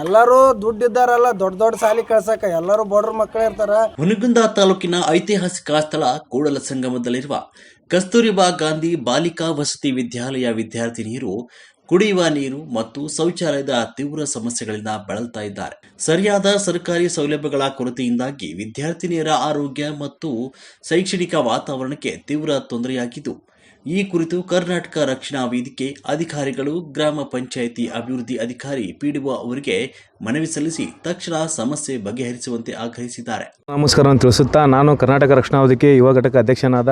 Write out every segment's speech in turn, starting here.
ಎಲ್ಲರೂ ದುಡ್ಡಿದ್ದಾರಲ್ಲ, ದೊಡ್ಡ ದೊಡ್ಡ ಸಾಲಿ ಕಳ್ಸಕ ಎಲ್ಲರೂ ಬಡ್ರ ಮಕ್ಕಳೇ ಇರ್ತಾರ. ಹುನಗುಂದ ತಾಲೂಕಿನ ಐತಿಹಾಸಿಕ ಸ್ಥಳ ಕೂಡಲ ಸಂಗಮದಲ್ಲಿರುವ ಕಸ್ತೂರಿಬಾ ಗಾಂಧಿ ಬಾಲಿಕಾ ವಸತಿ ವಿದ್ಯಾಲಯ ವಿದ್ಯಾರ್ಥಿನಿಯರು ಕುಡಿಯುವ ನೀರು ಮತ್ತು ಶೌಚಾಲಯದ ತೀವ್ರ ಸಮಸ್ಯೆಗಳಿಂದ ಬಳಲ್ತಾ ಇದ್ದಾರೆ. ಸರಿಯಾದ ಸರ್ಕಾರಿ ಸೌಲಭ್ಯಗಳ ಕೊರತೆಯಿಂದಾಗಿ ವಿದ್ಯಾರ್ಥಿನಿಯರ ಆರೋಗ್ಯ ಮತ್ತು ಶೈಕ್ಷಣಿಕ ವಾತಾವರಣಕ್ಕೆ ತೀವ್ರ ತೊಂದರೆಯಾಗಿದ್ದು, ಈ ಕುರಿತು ಕರ್ನಾಟಕ ರಕ್ಷಣಾ ವೇದಿಕೆ ಅಧಿಕಾರಿಗಳು ಗ್ರಾಮ ಪಂಚಾಯಿತಿ ಅಭಿವೃದ್ಧಿ ಅಧಿಕಾರಿ ಪಿಡಿಒ ಅವರಿಗೆ ಮನವಿ ಸಲ್ಲಿಸಿ ತಕ್ಷಣ ಸಮಸ್ಯೆ ಬಗೆಹರಿಸುವಂತೆ ಆಗ್ರಹಿಸಿದ್ದಾರೆ. ನಮಸ್ಕಾರ ತಿಳಿಸುತ್ತಾ, ನಾನು ಕರ್ನಾಟಕ ರಕ್ಷಣಾ ವೇದಿಕೆ ಯುವ ಘಟಕ ಅಧ್ಯಕ್ಷನಾದ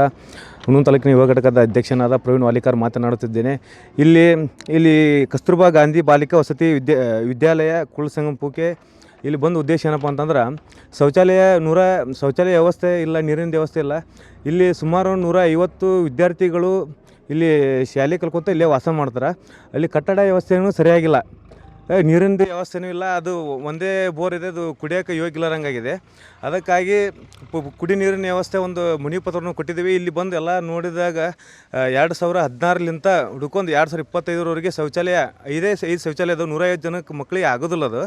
ಹುನಗುಂದ ತಾಲೂಕಿನ ಯುವ ಘಟಕದ ಅಧ್ಯಕ್ಷನಾದ ಪ್ರವೀಣ್ ವಾಲಿಕಾರ್ ಮಾತನಾಡುತ್ತಿದ್ದೇನೆ. ಇಲ್ಲಿ ಕಸ್ತೂರ್ಬಾ ಗಾಂಧಿ ಬಾಲಿಕಾ ವಸತಿ ವಿದ್ಯಾಲಯ ಕುಳಸಂಗಮಕ್ಕೆ ಇಲ್ಲಿ ಬಂದ ಉದ್ದೇಶ ಏನಪ್ಪ ಅಂತಂದ್ರೆ, ಶೌಚಾಲಯ ವ್ಯವಸ್ಥೆ ಇಲ್ಲ, ನೀರಿನ ವ್ಯವಸ್ಥೆ ಇಲ್ಲ. ಇಲ್ಲಿ ಸುಮಾರು 150 ವಿದ್ಯಾರ್ಥಿಗಳು ಇಲ್ಲಿ ಶಾಲೆ ಕಲ್ಕೊತ ಇಲ್ಲೇ ವಾಸ ಮಾಡ್ತಾರೆ. ಅಲ್ಲಿ ಕಟ್ಟಡ ವ್ಯವಸ್ಥೆಯೂ ಸರಿಯಾಗಿಲ್ಲ, ನೀರಿನ ವ್ಯವಸ್ಥೆನೂ ಇಲ್ಲ. ಅದು ಒಂದೇ ಬೋರ್ ಇದೆ, ಅದು ಕುಡಿಯೋಕ್ಕೆ ಯೋಗ್ಯ ಇಲ್ಲರಂಗಾಗಿದೆ. ಅದಕ್ಕಾಗಿ ಕುಡಿ ನೀರಿನ ವ್ಯವಸ್ಥೆ ಒಂದು ಮನವಿ ಪತ್ರವನ್ನು ಕೊಟ್ಟಿದ್ದೀವಿ. ಇಲ್ಲಿ ಬಂದು ಎಲ್ಲ ನೋಡಿದಾಗ 2016ಲಿಂತ ಹುಡ್ಕೊಂಡು 2025ರವರೆಗೆ ಶೌಚಾಲಯ 5 ಶೌಚಾಲಯ ಅದು 150 ಜನಕ್ಕೆ ಮಕ್ಕಳಿಗೆ ಆಗೋದಿಲ್ಲ. ಅದು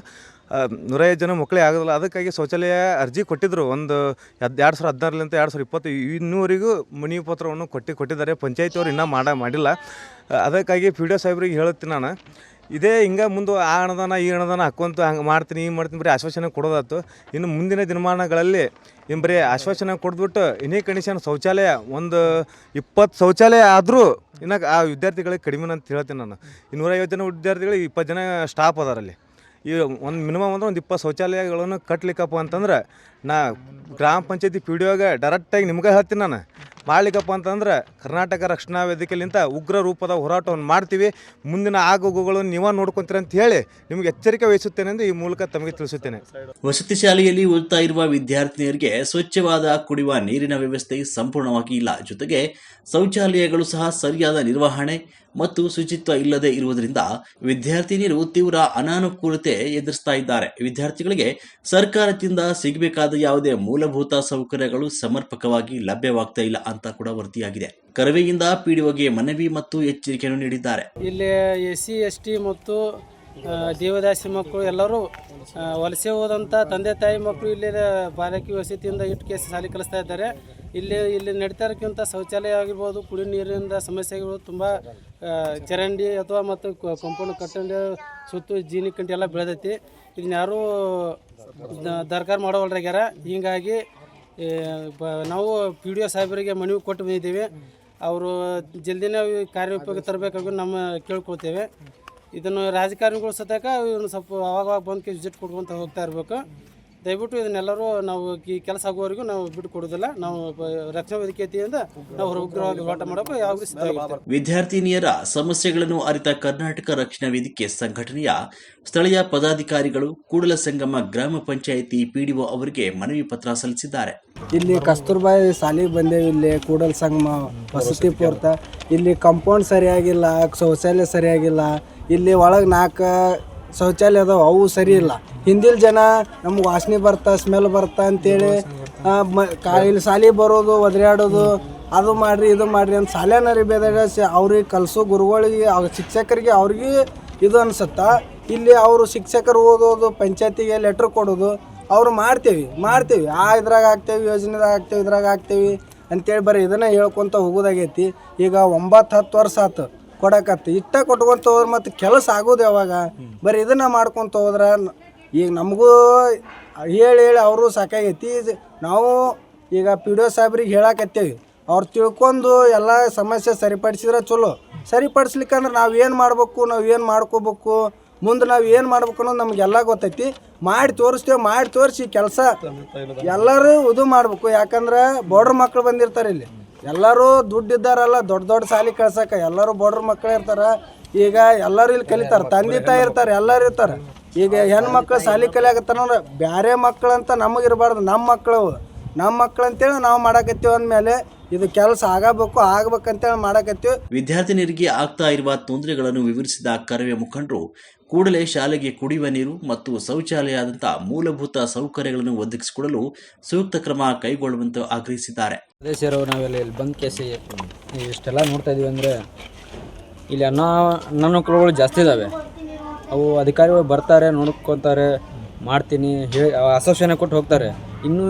150 ಜನ ಮಕ್ಕಳಿಗೆ ಆಗೋದಿಲ್ಲ. ಅದಕ್ಕಾಗಿ ಶೌಚಾಲಯ ಅರ್ಜಿ ಕೊಟ್ಟಿದ್ದರು. ಒಂದು 2016ಲಿಂತ 2020 ಇನ್ನೂವರೆಗೂ ಮನವಿ ಪತ್ರವನ್ನು ಕೊಟ್ಟಿದ್ದಾರೆ. ಪಂಚಾಯತಿಯವರು ಇನ್ನೂ ಮಾಡಿಲ್ಲ. ಅದಕ್ಕಾಗಿ PDO ಸಾಹೇಬ್ರಿಗೆ ಹೇಳುತ್ತೀನಿ ನಾನು, ಇದೇ ಹಿಂಗೆ ಮುಂದೆ ಆ ಅನುದಾನ ಈ ಅನುದಾನ ಹಾಕ್ಕೊಂತ ಹಂಗೆ ಮಾಡ್ತೀನಿ ಬರೀ ಆಶ್ವಾಸನೆ ಕೊಡೋದಾಯ್ತು. ಇನ್ನು ಮುಂದಿನ ದಿನಮಾನಗಳಲ್ಲಿ ಬರೀ ಆಶ್ವಾಸನೆ ಕೊಡ್ಬಿಟ್ಟು ಇನ್ನೇ ಕಂಡೀಷನ್ ಶೌಚಾಲಯ ಒಂದು 20 ಶೌಚಾಲಯ ಆದರೂ ಇನ್ನು ಆ ವಿದ್ಯಾರ್ಥಿಗಳಿಗೆ ಕಡಿಮೆ ಅಂತ ಹೇಳ್ತೀನಿ ನಾನು. 150 ಜನ ವಿದ್ಯಾರ್ಥಿಗಳಿಗೆ 20 ಜನ ಸ್ಟಾಫ್ ಅದಾರಲ್ಲಿ. ಈ ಒಂದು ಮಿನಿಮಮ್ ಅಂದ್ರೆ ಒಂದು 20 ಶೌಚಾಲಯಗಳನ್ನು ಕಟ್ಟಲಿಕ್ಕಪ್ಪ ಅಂತಂದ್ರೆ ನಾ ಗ್ರಾಮ ಪಂಚಾಯತಿ PDOಗೆ ಡೈರೆಕ್ಟಾಗಿ ನಿಮ್ಗೆ ಹೇಳ್ತೀನಿ ನಾನು. ಮಾಡಲಿಕ್ಕಪ್ಪ ಅಂತಂದ್ರೆ ಕರ್ನಾಟಕ ರಕ್ಷಣಾ ವೇದಿಕೆಲಿಂದ ಉಗ್ರ ರೂಪದ ಹೋರಾಟವನ್ನು ಮಾಡ್ತೀವಿ. ಮುಂದಿನ ಆಗೋಗುಗಳನ್ನು ನೀವೇ ನೋಡ್ಕೊತೀರ ಅಂತ ಹೇಳಿ ನಿಮಗೆ ಎಚ್ಚರಿಕೆ ವಹಿಸುತ್ತೇನೆ ಎಂದು ಈ ಮೂಲಕ ತಮಗೆ ತಿಳಿಸುತ್ತೇನೆ. ವಸತಿ ಶಾಲೆಯಲ್ಲಿ ಓದ್ತಾ ಇರುವ ವಿದ್ಯಾರ್ಥಿನಿಯರಿಗೆ ಸ್ವಚ್ಛವಾದ ಕುಡಿಯುವ ನೀರಿನ ವ್ಯವಸ್ಥೆ ಸಂಪೂರ್ಣವಾಗಿ ಇಲ್ಲ. ಜೊತೆಗೆ ಶೌಚಾಲಯಗಳು ಸಹ ಸರಿಯಾದ ನಿರ್ವಹಣೆ ಮತ್ತು ಶುಚಿತ್ವ ಇಲ್ಲದೆ ಇರುವುದರಿಂದ ವಿದ್ಯಾರ್ಥಿನಿಯರು ತೀವ್ರ ಅನಾನುಕೂಲತೆ ಎದುರಿಸ್ತಾ ಇದ್ದಾರೆ. ವಿದ್ಯಾರ್ಥಿಗಳಿಗೆ ಸರ್ಕಾರದಿಂದ ಸಿಗಬೇಕಾದ ಯಾವುದೇ ಮೂಲಭೂತ ಸೌಕರ್ಯಗಳು ಸಮರ್ಪಕವಾಗಿ ಲಭ್ಯವಾಗ್ತಾ ಇಲ್ಲ ಅಂತ ಕೂಡ ವರದಿಯಾಗಿದೆ. ಕರವೆಯಿಂದ PDOಗೆ ಮನವಿ ಮತ್ತು ಎಚ್ಚರಿಕೆಯನ್ನು ನೀಡಿದ್ದಾರೆ. ಇಲ್ಲಿ SC ST ಮತ್ತು ದೇವದಾಸಿ ಮಕ್ಕಳು ಎಲ್ಲರೂ ವಲಸೆ ಹೋದಂಥ ತಂದೆ ತಾಯಿ ಮಕ್ಕಳು ಇಲ್ಲಿ ಬಾಲಕಿ ವಸತಿಯಿಂದ ಇಟ್ಟು ಶಾಲೆ ಕಲಿಸ್ತಾ ಇದ್ದಾರೆ. ಇಲ್ಲಿ ನಡೀತಾ ಇರೋಕ್ಕಿಂತ ಶೌಚಾಲಯ ಆಗಿರ್ಬೋದು, ಕುಡಿ ನೀರಿನಿಂದ ಸಮಸ್ಯೆಗಳು ತುಂಬ ಚರಂಡಿ ಅಥವಾ ಮತ್ತು ಕಾಂಪೌಂಡ್ ಕಟ್ಟಂಡಿ ಸುತ್ತು ಜೀನಿ ಕಂಟಿ ಎಲ್ಲ ಬೆಳೆದೈತಿ. ಇದನ್ನ ಯಾರೂ ದರ್ಕಾರ ಮಾಡೋವಲ್ರಾಗ್ಯಾರ. ಹೀಗಾಗಿ ನಾವು PDO ಸಾಹೇಬರಿಗೆ ಮನವಿ ಕೊಟ್ಟು ಬಂದಿದ್ದೀವಿ. ಅವರು ಜಲ್ದಿನೇ ಕಾರ್ಯೋಪಯೋಗ ತರಬೇಕಾಗಿ ನಮ್ಮ ಕೇಳ್ಕೊಳ್ತೇವೆ. ಇದನ್ನು ರಾಜಕಾರಣಿಗಳು ಸತ್ಯಾಕ ಇವನು ಸ್ವಲ್ಪ ಅವಾಗ ಬಂದು ವಿಸಿಟ್ ಕೊಡ್ಕೊಂತ ಹೋಗ್ತಾ ಇರಬೇಕು. ದಯವಿಟ್ಟು ಇದನ್ನೆಲ್ಲರೂ ನಾವು ಈ ಕೆಲಸ ಆಗುವವರೆಗೂ ನಾವು ಬಿಟ್ಟು ಕೊಡೋದಿಲ್ಲ. ನಾವು ರಕ್ಷಣಾ ವೇದಿಕೆಯಿಂದ ನಾವು ಉಗ್ರವಾಗಿ ಹೋರಾಟ ಮಾಡೋಕೆ ಯಾವ ಸಿದ್ಧವಾಗಿದ್ದೇವೆ. ವಿದ್ಯಾರ್ಥಿನಿಯರ ಸಮಸ್ಯೆಗಳನ್ನು ಅರಿತ ಕರ್ನಾಟಕ ರಕ್ಷಣಾ ವೇದಿಕೆ ಸಂಘಟನೆಯ ಸ್ಥಳೀಯ ಪದಾಧಿಕಾರಿಗಳು ಕೂಡಲ ಸಂಗಮ ಗ್ರಾಮ ಪಂಚಾಯಿತಿ PDO ಅವರಿಗೆ ಮನವಿ ಪತ್ರ ಸಲ್ಲಿಸಿದ್ದಾರೆ. ಇಲ್ಲಿ ಕಸ್ತೂರ್ಬಾಯಿ ಶಾಲೆಗೆ ಬಂದೇವಿ. ಇಲ್ಲಿ ಕೂಡಲ ಸಂಗಮ ವಸತಿ ಪೂರ್ತ ಇಲ್ಲಿ ಕಾಂಪೌಂಡ್ ಸರಿಯಾಗಿಲ್ಲ, ಶೌಚಾಲಯ ಸರಿಯಾಗಿಲ್ಲ. ಇಲ್ಲಿ ಒಳಗೆ 4 ಶೌಚಾಲಯ ಅದಾವೆ, ಅವು ಸರಿ ಇಲ್ಲ. ಹಿಂದಿನ ಜನ ನಮ್ಗೆ ವಾಸನೆ ಬರ್ತಾ, ಸ್ಮೆಲ್ ಬರ್ತಾ ಅಂತೇಳಿ ಇಲ್ಲಿ ಶಾಲೆಗೆ ಬರೋದು, ಒದರಾಡೋದು, ಅದು ಮಾಡಿರಿ ಇದು ಮಾಡಿರಿ ಅಂತ ಶಾಲೆನರಿ ಬೇದಾಗ ಅವ್ರಿಗೆ ಕಲಿಸೋ ಗುರುಗಳಿಗೆ ಶಿಕ್ಷಕರಿಗೆ ಅವ್ರಿಗೆ ಇದು ಅನ್ಸುತ್ತಾ. ಇಲ್ಲಿ ಅವರು ಶಿಕ್ಷಕರು ಓದೋದು, ಪಂಚಾಯತಿಗೆ ಲೆಟ್ರ್ ಕೊಡೋದು, ಅವ್ರು ಮಾಡ್ತೀವಿ ಇದ್ರಾಗ ಆಗ್ತೇವೆ, ಯೋಜನೆದಾಗ ಆಗ್ತೇವೆ, ಇದ್ರಾಗ ಆಗ್ತೇವಿ ಅಂತೇಳಿ ಬರೀ ಇದನ್ನು ಹೇಳ್ಕೊತ ಹೋಗೋದಾಗೈತಿ. ಈಗ 9-10 ವರ್ಷ ಆಯ್ತು ಕೊಡಕತ್ತಿ. ಕೊಟ್ಕೊಂತ ಹೋದ್ರೆ ಮತ್ತು ಕೆಲಸ ಆಗೋದು ಯಾವಾಗ? ಬರೀ ಇದನ್ನು ಮಾಡ್ಕೊತ ಹೋದ್ರೆ ಈಗ ನಮಗೂ ಹೇಳಿ ಅವರು ಸಾಕಾಗೈತಿ. ನಾವು ಈಗ PDO ಸಾಹೇಬ್ರಿಗೆ ಹೇಳಕತ್ತೇವಿ. ಅವ್ರು ತಿಳ್ಕೊಂಡು ಎಲ್ಲ ಸಮಸ್ಯೆ ಸರಿಪಡಿಸಿದ್ರೆ ಚಲೋ. ಸರಿಪಡಿಸ್ಲಿಕ್ಕಂದ್ರೆ ನಾವು ಏನು ಮಾಡ್ಬೇಕು, ನಾವು ಏನು ಮಾಡ್ಕೋಬೇಕು, ಮುಂದೆ ನಾವು ಏನು ಮಾಡ್ಬೇಕು ಅನ್ನೋದು ನಮಗೆಲ್ಲ ಗೊತ್ತೈತಿ. ಮಾಡಿ ತೋರಿಸಿ ಕೆಲಸ ಎಲ್ಲರೂ ಇದು ಮಾಡಬೇಕು. ಯಾಕಂದ್ರೆ ಬಡ್ರ ಮಕ್ಕಳು ಬಂದಿರ್ತಾರೆ ಇಲ್ಲಿ. ಎಲ್ಲರೂ ದುಡ್ಡಿದ್ದಾರಲ್ಲ, ದೊಡ್ಡ ದೊಡ್ಡ ಸಾಲಿ ಕಳ್ಸಕ್ಕೆ ಎಲ್ಲರೂ ಬಡ್ರ ಮಕ್ಕಳು ಇರ್ತಾರೆ. ಈಗ ಎಲ್ಲರೂ ಇಲ್ಲಿ ಕಲಿತಾರೆ, ತಂದೆ ತಾಯಿ ಇರ್ತಾರೆ, ಎಲ್ಲರೂ ಇರ್ತಾರೆ. ಈಗ ಹೆಣ್ಮಕ್ಳು ಶಾಲೆ ಕಲಿಯಾಕತ್ತಾರ, ಬೇರೆ ಮಕ್ಕಳಂತ ನಮಗಿರಬಾರ್ದು, ನಮ್ಮ ಮಕ್ಕಳು ಅಂತೇಳಿ ನಾವು ಮಾಡಕತ್ತೀವಿ. ಅಂದಮೇಲೆ ಇದು ಕೆಲಸ ಆಗ್ಬೇಕಂತೇಳಿ ಮಾಡಕತ್ತೀವಿ. ವಿದ್ಯಾರ್ಥಿನಿಯರಿಗೆ ಆಗ್ತಾ ಇರುವ ತೊಂದರೆಗಳನ್ನು ವಿವರಿಸಿದ ಕರವೇ ಮುಖಂಡರು ಕೂಡಲೇ ಶಾಲೆಗೆ ಕುಡಿಯುವ ನೀರು ಮತ್ತು ಶೌಚಾಲಯದಂಥ ಮೂಲಭೂತ ಸೌಕರ್ಯಗಳನ್ನು ಒದಗಿಸಿಕೊಡಲು ಸೂಕ್ತ ಕ್ರಮ ಕೈಗೊಳ್ಳುವಂತೆ ಆಗ್ರಹಿಸಿದ್ದಾರೆ. ಸದಸ್ಯರು ನಾವೆಲ್ಲ ಇಲ್ಲಿ ಬಂದ್ ಕೇಸಿ ಇಷ್ಟೆಲ್ಲ ನೋಡ್ತಾ ಇದೀವಿ ಅಂದರೆ ಇಲ್ಲಿ ಅನಾನುಕೂಲಗಳು ಜಾಸ್ತಿ ಇದ್ದಾವೆ. ಅವು ಅಧಿಕಾರಿಗಳು ಬರ್ತಾರೆ, ನೋಡ್ಕೊತಾರೆ, ಮಾಡ್ತೀನಿ ಹೇಳಿ ಆಶ್ವಾಸನೆ ಕೊಟ್ಟು ಹೋಗ್ತಾರೆ. ಇನ್ನೂ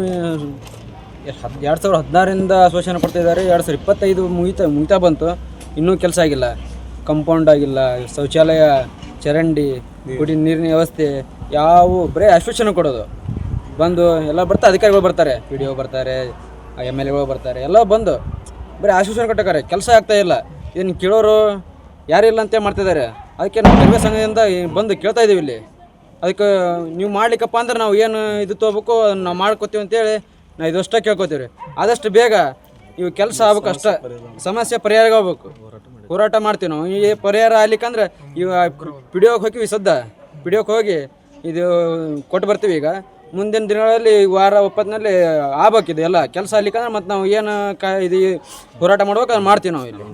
2016ರಿಂದ ಆಶ್ವಾಸನೆ ಕೊಡ್ತಾಯಿದ್ದಾರೆ. 2025 ಮುಗಿತಾ ಬಂತು, ಇನ್ನೂ ಕೆಲಸ ಆಗಿಲ್ಲ. ಕಂಪೌಂಡ್ ಆಗಿಲ್ಲ, ಶೌಚಾಲಯ, ಚರಂಡಿ, ಕುಡಿ ನೀರಿನ ವ್ಯವಸ್ಥೆ ಯಾವ ಬರೀ ಆಶ್ವಾಸನೆ ಕೊಡೋದು. ಬಂದು ಎಲ್ಲ ಬರ್ತಾರೆ, ಅಧಿಕಾರಿಗಳು ಬರ್ತಾರೆ, ಪಿ ಡಿ ಒ ಬರ್ತಾರೆ, MLAಗಳು ಬರ್ತಾರೆ, ಎಲ್ಲ ಬಂದು ಬರೀ ಆಶ್ವಾಸನೆ ಕೊಟ್ಟಕ್ಕಾರೆ, ಕೆಲಸ ಆಗ್ತಾಯಿಲ್ಲ. ಇದನ್ನು ಕೇಳೋರು ಯಾರಿಲ್ಲ ಅಂತ ಮಾಡ್ತಿದ್ದಾರೆ. ಅದಕ್ಕೆ ನಾವು ಕಡಿಮೆ ಸಂಘದಿಂದ ಬಂದು ಕೇಳ್ತಾ ಇದ್ದೀವಿ ಇಲ್ಲಿ. ಅದಕ್ಕೆ ನೀವು ಮಾಡ್ಲಿಕ್ಕಪ್ಪ ಅಂದ್ರೆ ನಾವು ಏನು ಇದು ತೊಗೋಬೇಕು ನಾವು ಮಾಡ್ಕೋತೀವಿ ಅಂತೇಳಿ ನಾವು ಇದಷ್ಟೇ ಕೇಳ್ಕೊತೀವಿ ರೀ. ಆದಷ್ಟು ಬೇಗ ಇವು ಕೆಲಸ ಆಗ್ಬೇಕು, ಅಷ್ಟೇ ಸಮಸ್ಯೆ ಪರಿಹಾರ ಆಗ್ಬೇಕು. ಹೋರಾಟ ಮಾಡ್ತೀವಿ ನಾವು. ಈ ಪರಿಹಾರ ಆಗ್ಲಿಕ್ಕಂದ್ರೆ ಇವ ಪಿ ಡಿ ಒಗೆ ಹೋಗಿವಿ, ಸದ್ದ ಪಿ ಡಿ ಒಗೆ ಹೋಗಿ ಇದು ಕೊಟ್ಟು ಬರ್ತೀವಿ. ಈಗ ಮುಂದಿನ ದಿನಗಳಲ್ಲಿ ವಾರ ಒಪ್ಪತ್ತಿನಲ್ಲಿ ಆಗ್ಬೇಕಿದೆ ಎಲ್ಲ ಕೆಲಸ ಆಗ್ಲಿಕ್ಕಂದ್ರೆ ಮತ್ತು ನಾವು ಏನು ಇದು ಹೋರಾಟ ಮಾಡ್ಬೇಕು ಅದನ್ನು ಮಾಡ್ತೀವಿ ನಾವು ಇಲ್ಲಿ.